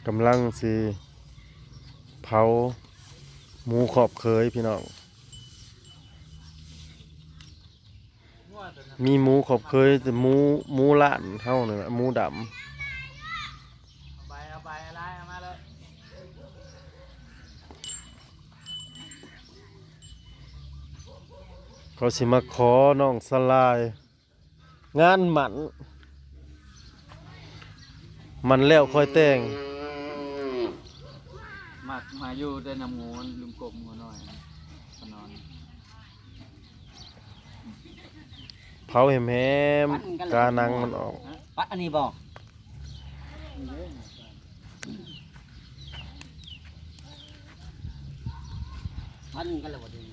กำลังสิเผาหมูขอบเคยพี่น้องมีหมูขอบเคยแต่หมูล้านเท่านี่แหละหมูดำเอาไปอะไรเอามาเลยเขาสิมาขอน้องสลายงานหมันแล้วค่อยแต่งมาอยู่ได้นำงูลุมกบงูหน่อยก็นอน เผาแหมๆกานังมันออก ปัดอันนี้บอกปัดกันเลยวันนี้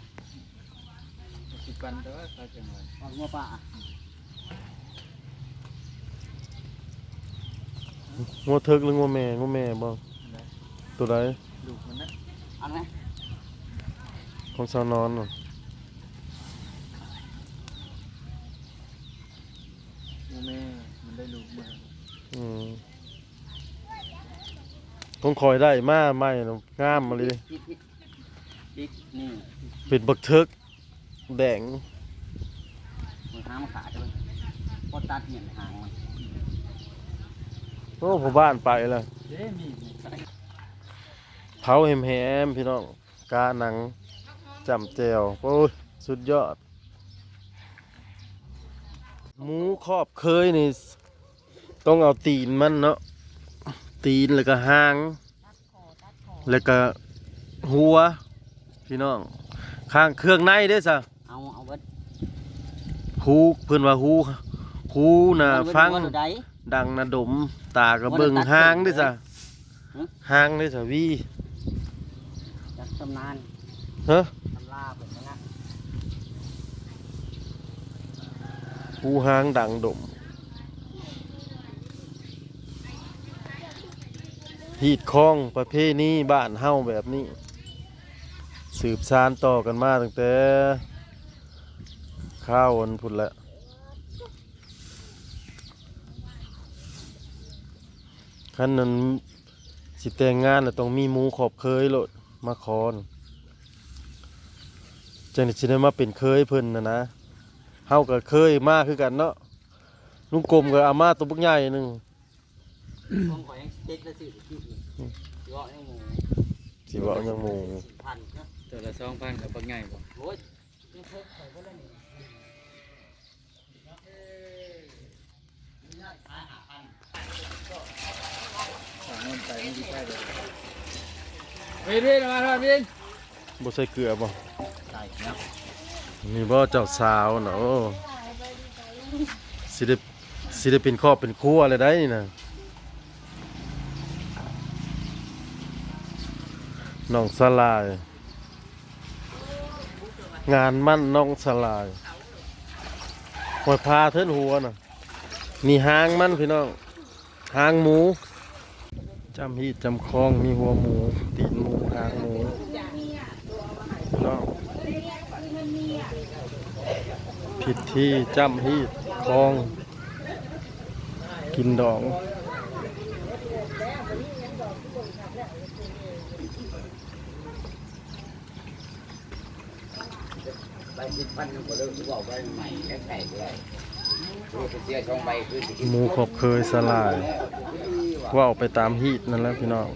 สิปันเด้อเขาจังไว้ออกมาป่างัวเทิกหรืองัวแม่บ่ตัวใด ลูกมันนะ อันไหน ของสาวนอนน่ะ งูแม่มันได้ลูกมา ต้องคอยได้มาใหม่น่ะงามมาเลย บิ๊กนี่ เป็นบักเทิกแดง มันหางมันขาดใช่ไหมพอตัดเนี่ยหางมัน โอ้ผมบ้านไปแล้ว เด้มี เผาแหมๆพี่น้องกาหนังจำแจวโอ้ยสุดยอดหมูครอบเคยนี่ต้องเอาตีนมันเนาะตีนแล้วก็หางแล้วก็หัวพี่น้องข้างเครื่องในเด้อซะ เอาเบิด หูเพิ่นว่าหูน่ะฟัง ใด ดังนะดมตากระเบิงหางเด้อซะหางเด้อซะวี จากตำนาน ฮะ ตำลาแบบนั้น หูหางดังดมฮีดคล้องประเพณีบ้านเฮาแบบนี้สืบสานต่อกันมาตั้งแต่ข้าววันพุ่นละคันนั้นสิแต่งงานน่ะต้องมีหมูขอบเคยโลดมาขอนจังสิได้มาเป็นเคยเพิ่นนะเฮาก็เคยมาคือกันเนาะลุงกลมก็อามาตัวบักใหญ่หนึง ของข่อยยังเจ๊กและสื่อที่ยอดยังหมู สิว่าเอาหยังหมู พันนะ ตัวละ2,000กับปักใหญ่บ่ โอ้ยยังเพิ่มข่อยก็ได้นี่ ฝากเงินไปไม่ดีใช่เลยวินมาครับวิน บ่ใส่เกลือบ่ ใช่เนาะ นี่บ่เจ้าสาวเนาะโอ้สิได้เป็นครอบเป็นครัวเลยได้นี่นะน้องสลาย งานมั่นน้องสลายหอยพาเทินหัวน่ะนี่หางมันพี่น้องหางหมูจำฮีดจำคองมีหัวหมูตีนหมูหางหมูน้องผิดที่จำฮีดคองกินดองใบ10,000นึงก็เลิกบอกใบใหม่แล้วแตกเลยคือเสียช่องใบคือ หมูขอบเคยสลายว่าออกไปตามฮีดนั่นแหละพี่น้อง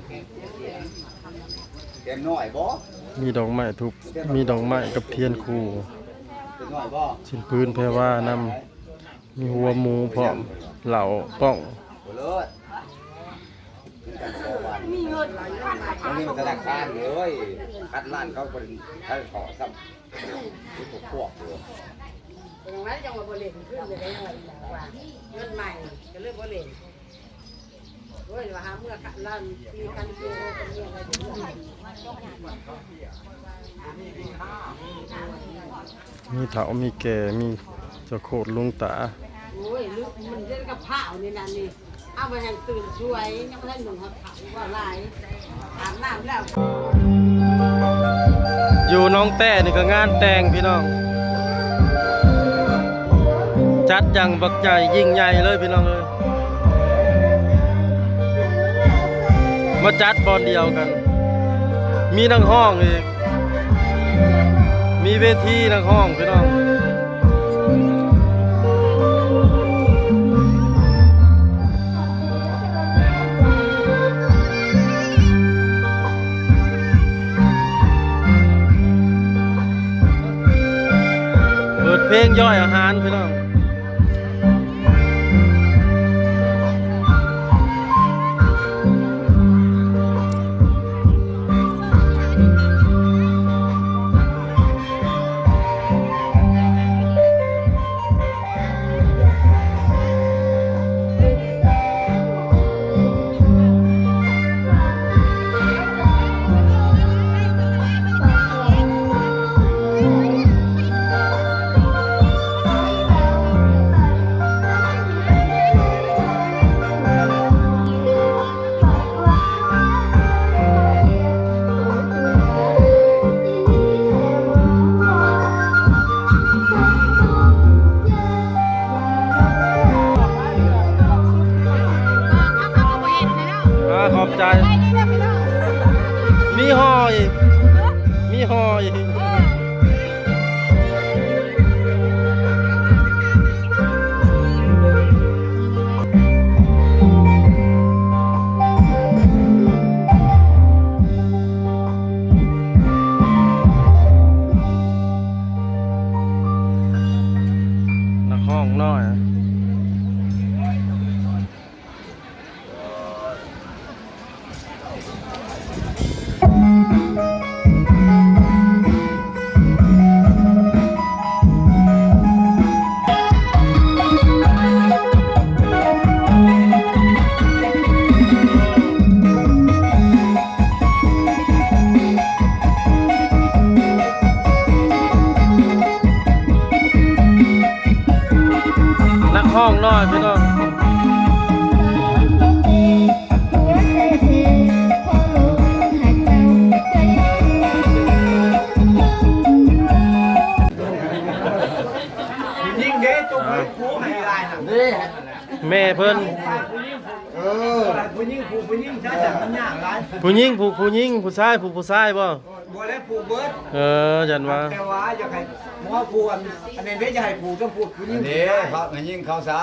เต็มน้อยบ่ มีดอกไม้ทุบมีดอกไม้กับเทียนคู่ เต็มน้อยบ่ ชิ้นพื้นแพรว่านำมีหัวหมูพร้อมเหล่าป้อง บ่เลิศมีเงินนี่มันธนาคารเลยคัดล้านเขาเป็นเขาขอซ้ำที่พวกเลย อย่างนั้นยังมาบริเวณขึ้นไปได้เลยว่าเงินใหม่ก็เรื่องบริเวณโอ้ยว่าหาเมื่อลั่นมีกันโยกันเรื่องอะไรอย่างเงี้ย มีเถามีแก่มีเจ้าโคตรลุงตา โอ้ยลึกมันเล่นกับผ้านี่นั่นนี่เอาไปยังตื่นช่วยยังไม่ได้หนุ่มหักเขาว่าลายอาบน้ำแล้ว อยู่น้องแต่นี่ก็งานแต่งพี่น้อง จัดอย่างบักใหญ่ยิ่งใหญ่เลยพี่น้องเลย มาจัดบอลเดียวกัน มีนังห้องอีกมีเวทีนังห้องพี่น้องเปิดเพลงย่อยอาหารพี่น้องขอบใจมีหอยมีหอยนักห้องน้อยนักห้องน้อยพี่น้องยิ่งเด้จงให้ผู้ให้ลายน่ะ แม่เพิ่น ผู้ยิ่งใช้แต่มันยากหลาย ผู้หญิงผู้หญิงผู้ชายผู้ชายบ่ บ่ได้ผู้เบิด จันว่า แต่ว่าอยากให้หมอผู้อันนี้เด้จะให้ผู้ต้องพูดผู้ยิ่ง นี่ครับงั้นยิ่งเขาซะ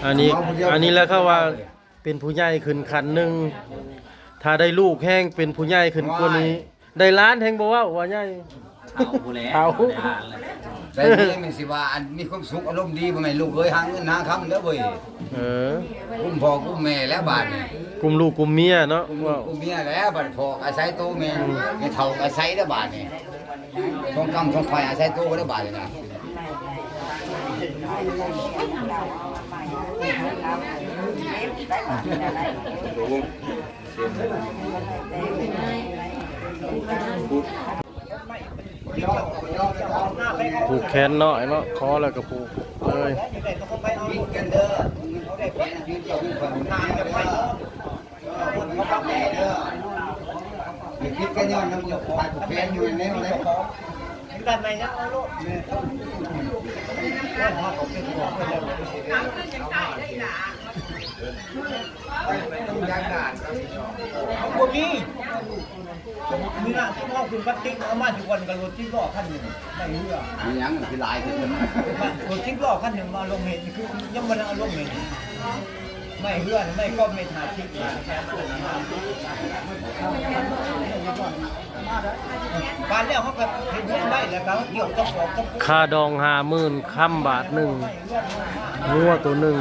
อันนี้แล้วเขาว่าเป็นผู้ใหญ่ขึ้นขันหนึ่งถ้าได้ลูกแห้งเป็นผู้ใหญ่ขึ้นกว่านี้ได้ล้านแห้งบ่ว่าใหญ่เอา แต่นี่มันสิว่าอันมีความสุขอารมณ์ดีบ่แม่นลูกเอ้ยหาเงินหาคำเด้อเว้ย กุ้มพ่อกุ้มแม่แล้วบาดนี่ กลุ่มลูกกลุ่มเมียเนาะ กุ้ม ว่า กุ้มเมียแล้วบาดพ่ออาศัยโตแม่แม่เฒ่าอาศัยแล้วบาดนี่ทองคำทองไฟอาศัยโตแล้วบาดนี่นะผูกแขนน้อยเนาะคอแล้วก็ผูกเลย กินกันเด้อเขาได้แฟนยืนเจ้ายืนคนหน้าจะไปเขาปักแม่เด้ออย่าคิดกันย้อนน้ำจะปาดแฟนอยู่ในนี้มาแล้ว ด้านในนะเอาลูกเนี่ยต้องผมเป็นห่วงเพื่อนต้องยากาดเอาพวกนี้มีหน้าที่พ่อคุณพัดติ๊กเอามาทุกวันกับรถจิ๊กล้อขั้นหนึ่งไม่เชื่อ มีหยังคือลายขึ้นมาร ถจิ๊กล้อขั้นหนึ่งมาลงเห็นคือยังมันเอาลงเห็นไม่เชื่อไม่ก็ไม่ทาทิกบ้านแล้วเขาก็เห็นได้แล้วเขาเกี่ยวกับของกับ ค่าดอง50,000ค่ำบาทหนึ่งงัวตัวหนึ่ง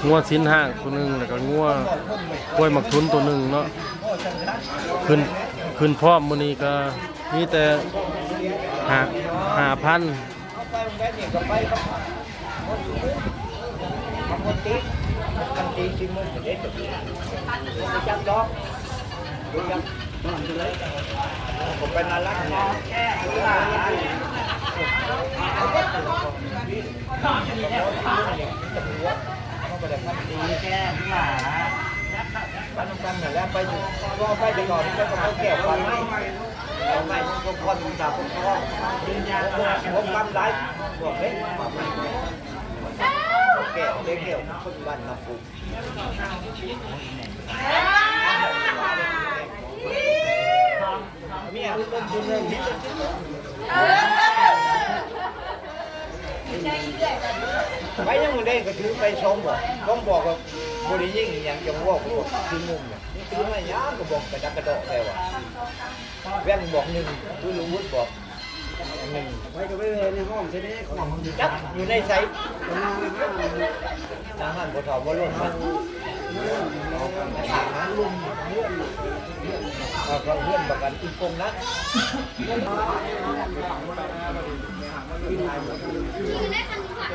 งัวชิ้นห้างตัวหนึ่งแล้วก็งัวกล้วยหมักทุนตัวหนึ่งเนาะขึ้นพร้อมมื้อนี้ก็มีแต่5,000 เอาไปมันได้เนี่ยก็ไปก็บางคนตีกันตีชิมมือเด็ดมันจับดอกดูยังผมเป็นอะไรนะแค่บ้านกันนั่นแหละไปก็ไปจะก่อนก็ต้องแก้ไขไม่ไม่พวกคนจากพวกพ่อพวกกำไรพวกเล็ก แก้วเกี่ยวคนบ้านน้ำปูเมียต้นทุนเรื่องนี้ไปยังมึงได้ก็ถือไปชมบอกว่าบริยิ่งอย่างจังว่าพวกที่มุมเนี่ยนี่ถือมาย่างก็บอกกระดักกระโดดแต่ว่าแว่นบอกหนึ่งคือลุงวุฒิบอกหนึ่ง ไว้ก็ไปเลยในห้องใช่ไหมของ จักอยู่ในไซส์ทหารบ่ถอดบ่ลงมันเอาเพื่อนประกันอีกกงนะ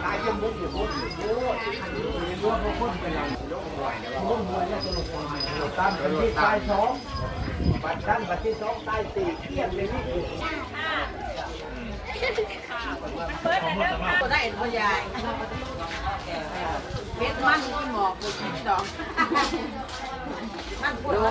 ตายจมบุกอยู่คนตามกันที่ตายสองบัดชั้นบัดที่สองตายสี่เที่ยงเลยนี่ ก็ได้พ่อยายเม็ดมันที่หมอกเลยกินดอกมันพูดว่า